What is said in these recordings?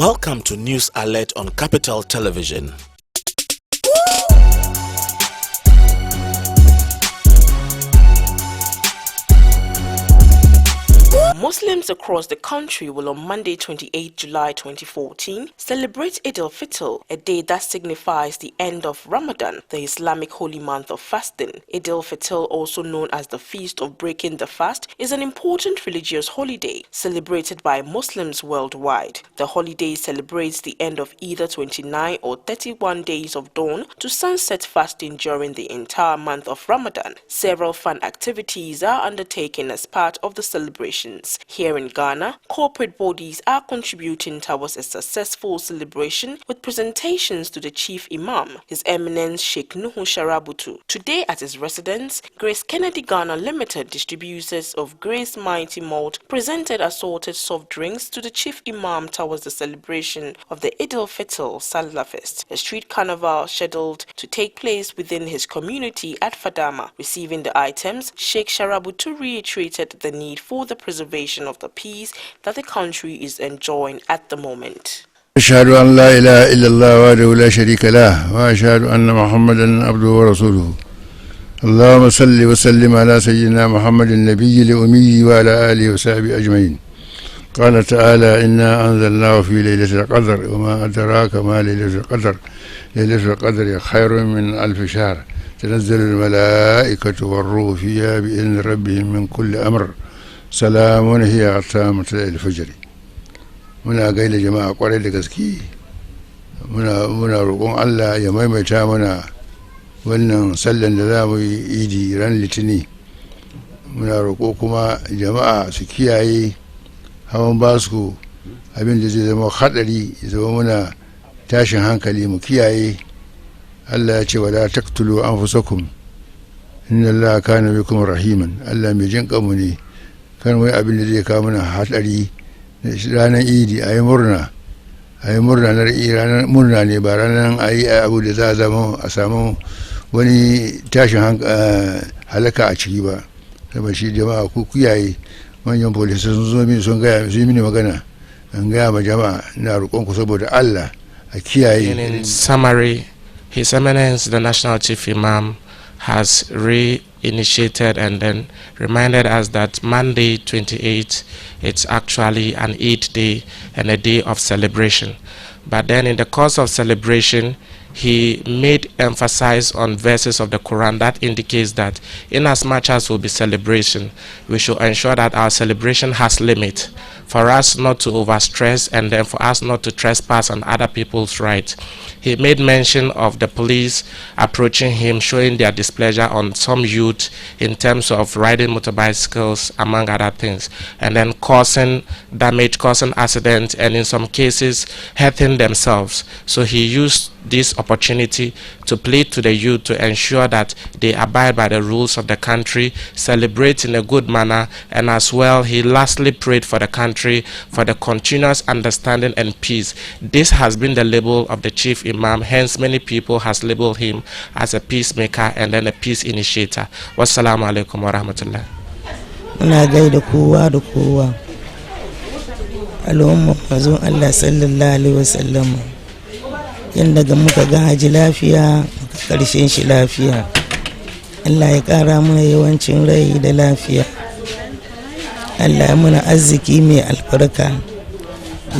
Welcome to News Alert on Capital Television. Muslims across the country will on Monday 28 July 2014 celebrate Eid al-Fitr, a day that signifies the end of Ramadan, the Islamic holy month of fasting. Eid al-Fitr, also known as the Feast of Breaking the Fast, is an important religious holiday celebrated by Muslims worldwide. The holiday celebrates the end of either 29 or 31 days of dawn to sunset fasting during the entire month of Ramadan. Several fun activities are undertaken as part of the celebrations. Here in Ghana, corporate bodies are contributing towards a successful celebration with presentations to the Chief Imam, His Eminence Sheikh Nuhu Sharabutu. Today at his residence, Grace Kennedy Ghana Limited, distributors of Grace Mighty Malt, presented assorted soft drinks to the Chief Imam towards the celebration of the Eid al-Fitr Salah Fest, a street carnival scheduled to take place within his community at Fadama. Receiving the items, Sheikh Sharabutu reiterated the need for the preservation of the peace that the country is enjoying at the moment. أشهد أن لا إله إلا الله وحده لا شريك له وأشهد أن محمدا عبده ورسوله اللهم صل وسلم على سيدنا محمد النبي الأمي وعلى آله وصحبه أجمعين. قال تعالى إنا أنزلناه في ليلة القدر وما أدراك ما ليلة القدر ليلة القدر خير من 1000 شهر تنزل الملائكة والروح فيها بإذن ربهم من كل أمر salamun hiya ta mutul fajri. Muna gaida jama'a kwarai da gaske, muna roƙon Allah ya maimaita mana wannan sallan da za mu yi idi ran litini. Muna roƙo kuma jama'a su kiyaye hawan basku, abin da zai zama hadari, zama muna tashin hankali mu kiyaye. Allah ya ce wala taqtulu anfusakum inna Allaha kana bikum rahiman. Allah mai jin kanmu ne, kan wai abin da zai kawo mana hatsari ranar idi a yi murna na ranar murna ne, ba ranar a yi abu da za a samu wani tashin halaka a ciki ba. Saboda shi jama'a ku kiyaye, manyan polisi sun zo mini sun yi mini magana, an gaya ma jama'a na roƙon ku saboda Allah a kiyaye. In summary, His Eminence the National Chief Imam has reinitiated and then reminded us that Monday 28 it's actually an Eid day and a day of celebration. But then in the course of celebration, he made emphasis on verses of the Quran that indicates that in as much as will be celebration, we should ensure that our celebration has limit, for us not to overstress and then for us not to trespass on other people's rights. He made mention of the police approaching him, showing their displeasure on some youth in terms of riding motorbicycles, among other things, and then causing damage, causing accidents, and in some cases hurting themselves. So he used this opportunity to plead to the youth to ensure that they abide by the rules of the country, celebrate in a good manner, and as well he lastly prayed for the country for the continuous understanding and peace. This has been the label of the Chief Imam, hence many people has labeled him as a peacemaker and then a peace initiator. Wassalamu alaikum wa rahmatullah. Muna gaida kowa da kowa, al'umma manzon Allah sallallahu alaihi wasallam, yanda ga muka ga haji lafiya muka karshen shi lafiya. Allah ya kara mana yawancin rai da lafiya. Allah ya muna arziki mai albarka.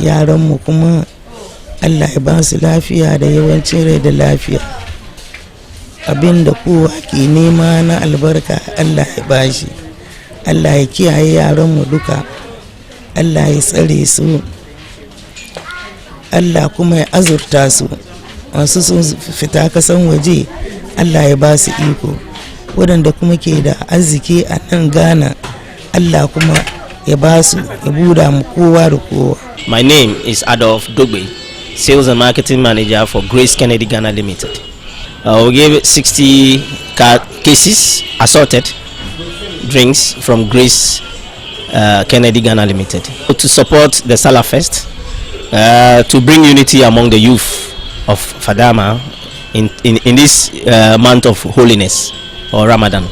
Yaran mu kuma Allah ya ba su lafiya da yawancin rai da lafiya. Abinda kowa ke nema na albarka Allah ya bashi. Allah ya kiyaye yaran mu duka. Allah ya tsare su. Allah kuma ya azurta su. Masu sun fita kasan waje Allah ya ba su iko. Waɗanda kuma ke da arziki a nan Ghana Allah kuma ya ba su, ya buda mu kowa da kowa. My name is Adolf Dogbe, Sales and Marketing Manager for Grace Kennedy Ghana Limited. We gave 60 cases assorted drinks from Grace Kennedy Ghana Limited to support the Salah Fest, to bring unity among the youth of Fadama in this month of holiness or Ramadan.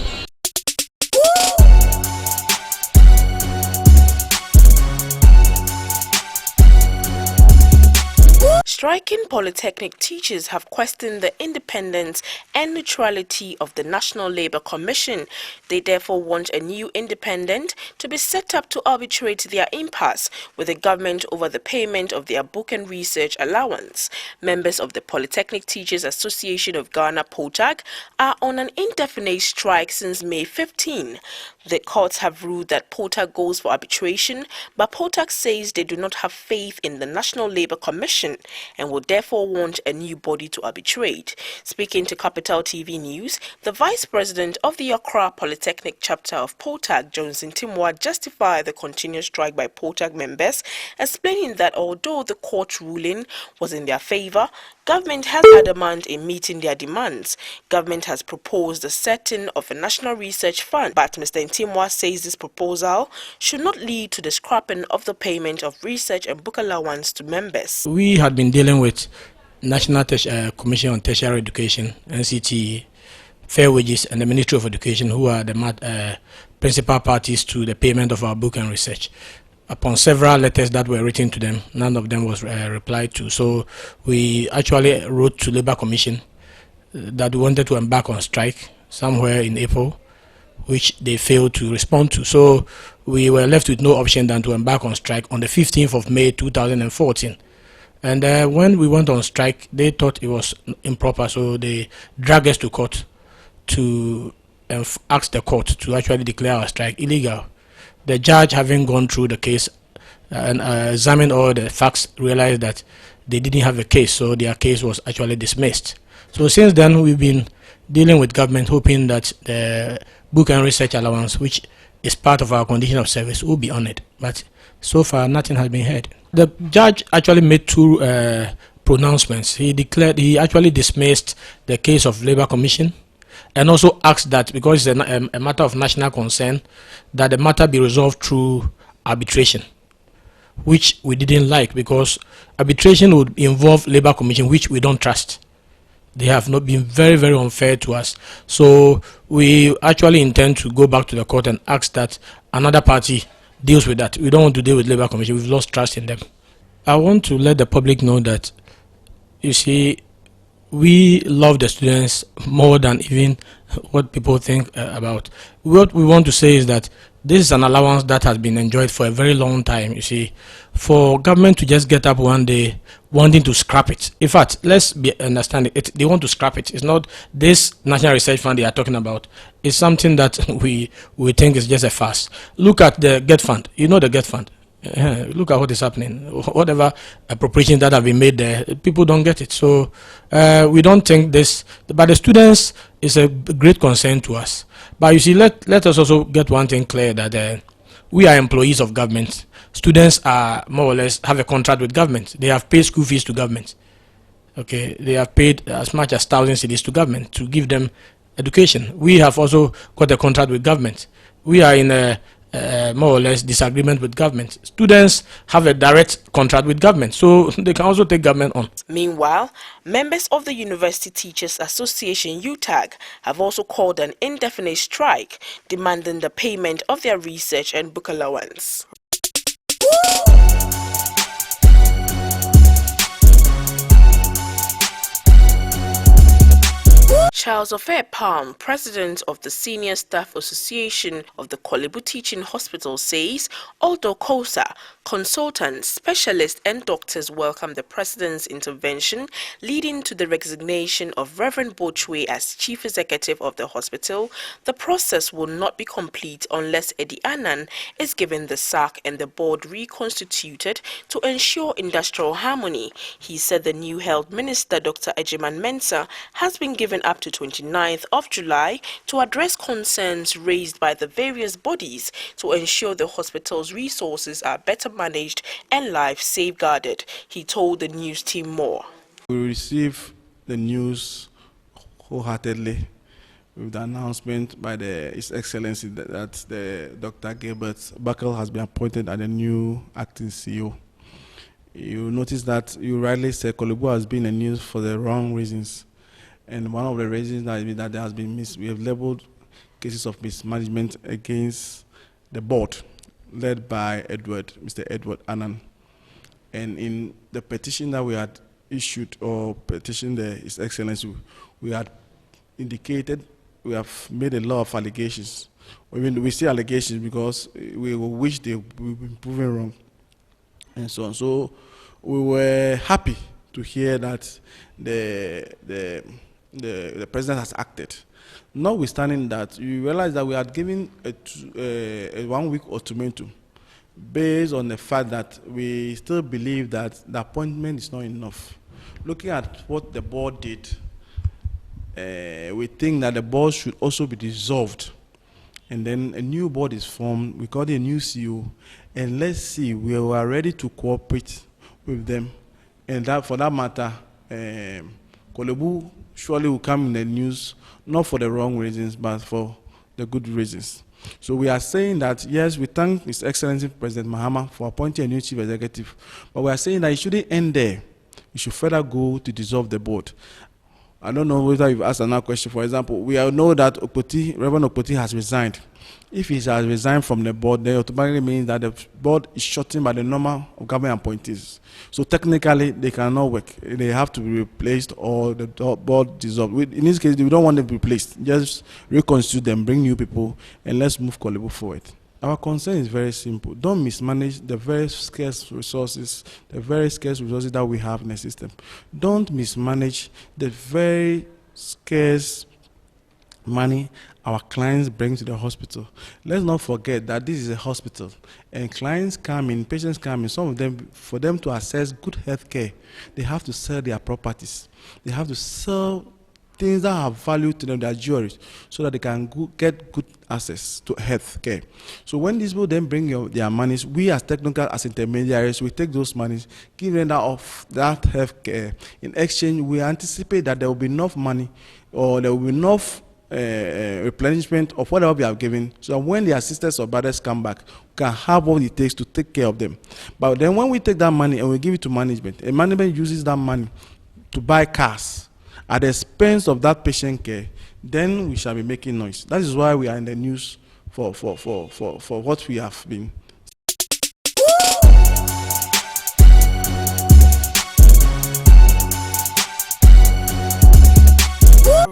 Striking polytechnic teachers have questioned the independence and neutrality of the National Labour Commission. They therefore want a new independent to be set up to arbitrate their impasse with the government over the payment of their book and research allowance. Members of the Polytechnic Teachers Association of Ghana, POTAG, are on an indefinite strike since May 15. The courts have ruled that POTAG goes for arbitration, but POTAG says they do not have faith in the National Labour Commission and will therefore want a new body to arbitrate. Speaking to Capital TV News, the Vice President of the Accra Polytechnic chapter of POTAG, Johnson Timwa, justified the continuous strike by POTAG members, explaining that although the court ruling was in their favour, government has adamant in meeting their demands. Government has proposed the setting of a national research fund, but Mr. Ntimwa says this proposal should not lead to the scrapping of the payment of research and book allowance to members. We had been dealing with National Commission on Tertiary Education, NCT, Fair Wages, and the Ministry of Education, who are the principal parties to the payment of our book and research. Upon several letters that were written to them, none of them was replied to. So we actually wrote to Labour Commission that we wanted to embark on strike somewhere in April, which they failed to respond to. So we were left with no option than to embark on strike on the 15th of May 2014. And when we went on strike, they thought it was improper, so they dragged us to court to ask the court to actually declare our strike illegal. The judge, having gone through the case and examined all the facts, realized that they didn't have a case, so their case was actually dismissed. So since then, we've been dealing with government, hoping that the book and research allowance, which is part of our condition of service, will be honored. But so far, nothing has been heard. The judge actually made two pronouncements. He actually dismissed the case of Labour Commission, and also asked that, because it's a matter of national concern, that the matter be resolved through arbitration, which we didn't like, because arbitration would involve Labour Commission, which we don't trust. They have not been very, very unfair to us. So we actually intend to go back to the court and ask that another party deals with that. We don't want to deal with Labour Commission. We've lost trust in them. I want to let the public know that, you see, we love the students more than even what people think about. What we want to say is that this is an allowance that has been enjoyed for a very long time. You see, for government to just get up one day wanting to scrap it. In fact, let's understand it. They want to scrap it. It's not this National Research Fund they are talking about. It's something that we think is just a farce. Look at the GET Fund. You know the GET Fund. Look at what is happening. Whatever appropriations that have been made there, people don't get it. So we don't think this, but the students is a great concern to us. But you see, let us also get one thing clear, that we are employees of government. Students are more or less have a contract with government. They have paid school fees to government. Okay, they have paid as much as 1,000 cedis to government to give them education. We have also got a contract with government. We are in a more or less disagreement with government. Students have a direct contract with government, so they can also take government on. Meanwhile, members of the University Teachers Association UTAG have also called an indefinite strike, demanding the payment of their research and book allowance. Charles Ofe Palm, president of the Senior Staff Association of the Kolebu Teaching Hospital, says although COSA, consultants, specialists and doctors welcome the president's intervention leading to the resignation of Reverend Bochwe as chief executive of the hospital, the process will not be complete unless Eddie Annan is given the sack and the board reconstituted to ensure industrial harmony. He said the new health minister, Dr. Ejiman Mensah, has been given up to 29th of July to address concerns raised by the various bodies to ensure the hospital's resources are better managed and lives safeguarded. He told the news team more. We received the news wholeheartedly with the announcement by His Excellency that the Dr. Gilbert Buckle has been appointed as the new acting CEO. You notice that you rightly said Kolebu has been in the news for the wrong reasons. And one of the reasons that there has been we have labeled cases of mismanagement against the board led by Mr. Edward Annan. And in the petition that we had issued or petitioned His Excellency, we had indicated, we have made a lot of allegations. We see allegations because we wish we've been proven wrong, and so on. So we were happy to hear that the president has acted. Notwithstanding that, you realize that we had given a 1 week ultimatum based on the fact that we still believe that the appointment is not enough. Looking at what the board did, we think that the board should also be dissolved, and then a new board is formed. We call it a new CEO, and let's see, we are ready to cooperate with them. And that, for that matter, Kolebu surely will come in the news, not for the wrong reasons, but for the good reasons. So we are saying that, yes, we thank His Excellency President Mahama for appointing a new chief executive, but we are saying that it shouldn't end there. We should further go to dissolve the board. I don't know whether you've asked another question. For example, we all know that Reverend Okpoti has resigned. If he has resigned from the board, then automatically means that the board is shortened by the number of government appointees. So technically, they cannot work. They have to be replaced or the board dissolved. In this case, we don't want them to be replaced. Just reconstitute them, bring new people, and let's move Kolebu forward. Our concern is very simple. Don't mismanage the very scarce resources that we have in the system. Don't mismanage the very scarce money our clients bring to the hospital. Let's not forget that this is a hospital, and clients come in, patients come in. Some of them, for them to access good health care, they have to sell their properties. They have to sell things that have value to them, their jewelry, so that they can get good access to health care. So when these people then bring their monies, we as technical, as intermediaries, we take those monies, give them that health care. In exchange, we anticipate that there will be enough money, or there will be enough replenishment of whatever we have given, so that when the sisters or brothers come back, we can have what it takes to take care of them. But then when we take that money and we give it to management, and management uses that money to buy cars at the expense of that patient care, then we shall be making noise. That is why we are in the news for what we have been.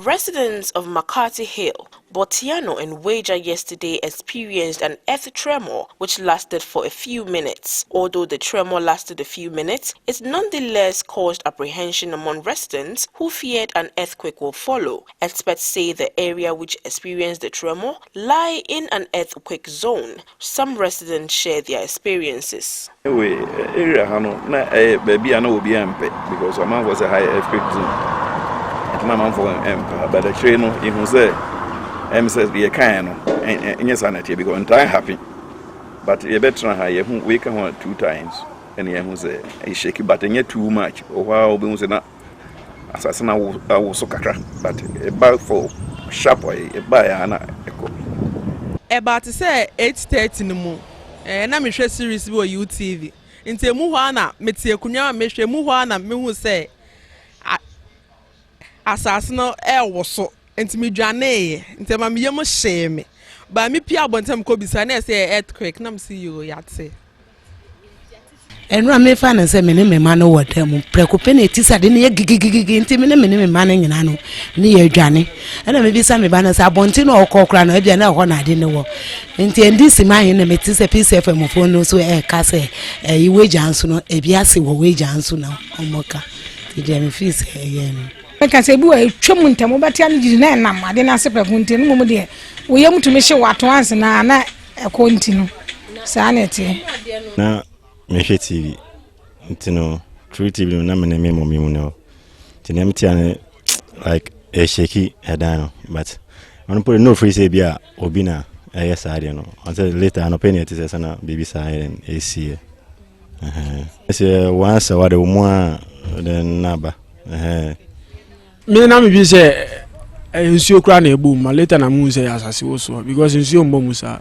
Residents of McCarthy Hill, Botiano and Wager yesterday experienced an earth tremor which lasted for a few minutes. Although the tremor lasted a few minutes, it nonetheless caused apprehension among residents who feared an earthquake will follow. Experts say the area which experienced the tremor lie in an earthquake zone. Some residents share their experiences. Area baby I know be because Amman was a high earthquake zone. My mom for but the train in say says be a kind and yes sanity because I'm happy. But you better high we can one 2 times and you say a shaky but too much or wow be not assassin I was so but about for sharp way a buy echo. About to say 8:30 no mo na me hwe series wo UTV nti emu ho na metie kunya me hwe mu ho na me hu say asase no wo so enti me dwane enti ma me yem hye ba me pia abontem ko bisa na say earthquake na me see you yate enra me fa na say me ne me ma no wodam prekope na etisa de ne gigigigi enti me ne ma na nyina no ne ye dwane na me bisa me ba na say abonti na okokra na bia na ho na de ne wo enti endi si ma hin na me tise PCFM phone no so ka say iwe janso no bia se wo we janso na omoka ti de me fi say ye no because ebu e twem ntamo betia no gidi na nam ade na se prekunti no mo de wo yam tumi hye wato anse na ekonti no sa na tie na me hwe TV ntino True TV no na me me mo no tinam tia ne like a shaky head but on put no free say bia obi na yes I no until later no penny it is na baby side and AC say once what the mo then naba me na me bi say nsuo kra na ebu ma later na mu say asase wo so because nsuo mbo mu sa.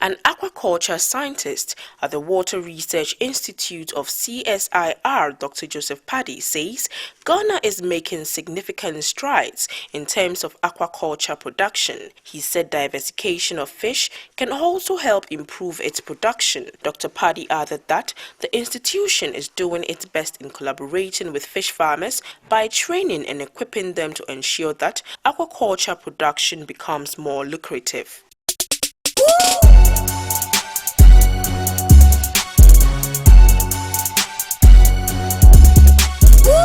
An Aqua aquaculture scientist at the Water Research Institute of CSIR, Dr. Joseph Paddy, says Ghana is making significant strides in terms of aquaculture production. He said diversification of fish can also help improve its production. Dr. Paddy added that the institution is doing its best in collaborating with fish farmers by training and equipping them to ensure that aquaculture production becomes more lucrative.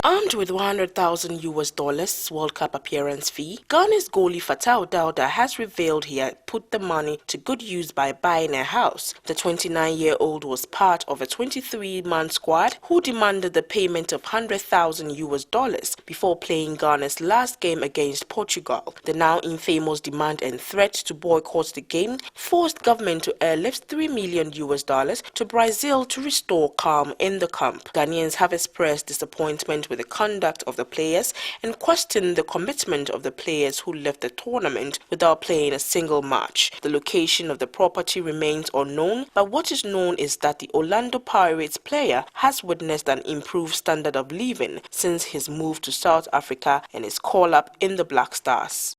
Armed with $100,000 World Cup appearance fee, Ghana's goalie Fatau Dauda has revealed he had put the money to good use by buying a house. The 29-year-old was part of a 23-man squad who demanded the payment of $100,000 before playing Ghana's last game against Portugal. The now infamous demand and threat to boycott the game forced government to airlift $3 million to Brazil to restore calm in the camp. Ghanaians have expressed disappointment with the conduct of the players and questioned the commitment of the players who left the tournament without playing a single match. The location of the property remains unknown, but what is known is that the Orlando Pirates player has witnessed an improved standard of living since his move to South Africa and his call-up in the Black Stars.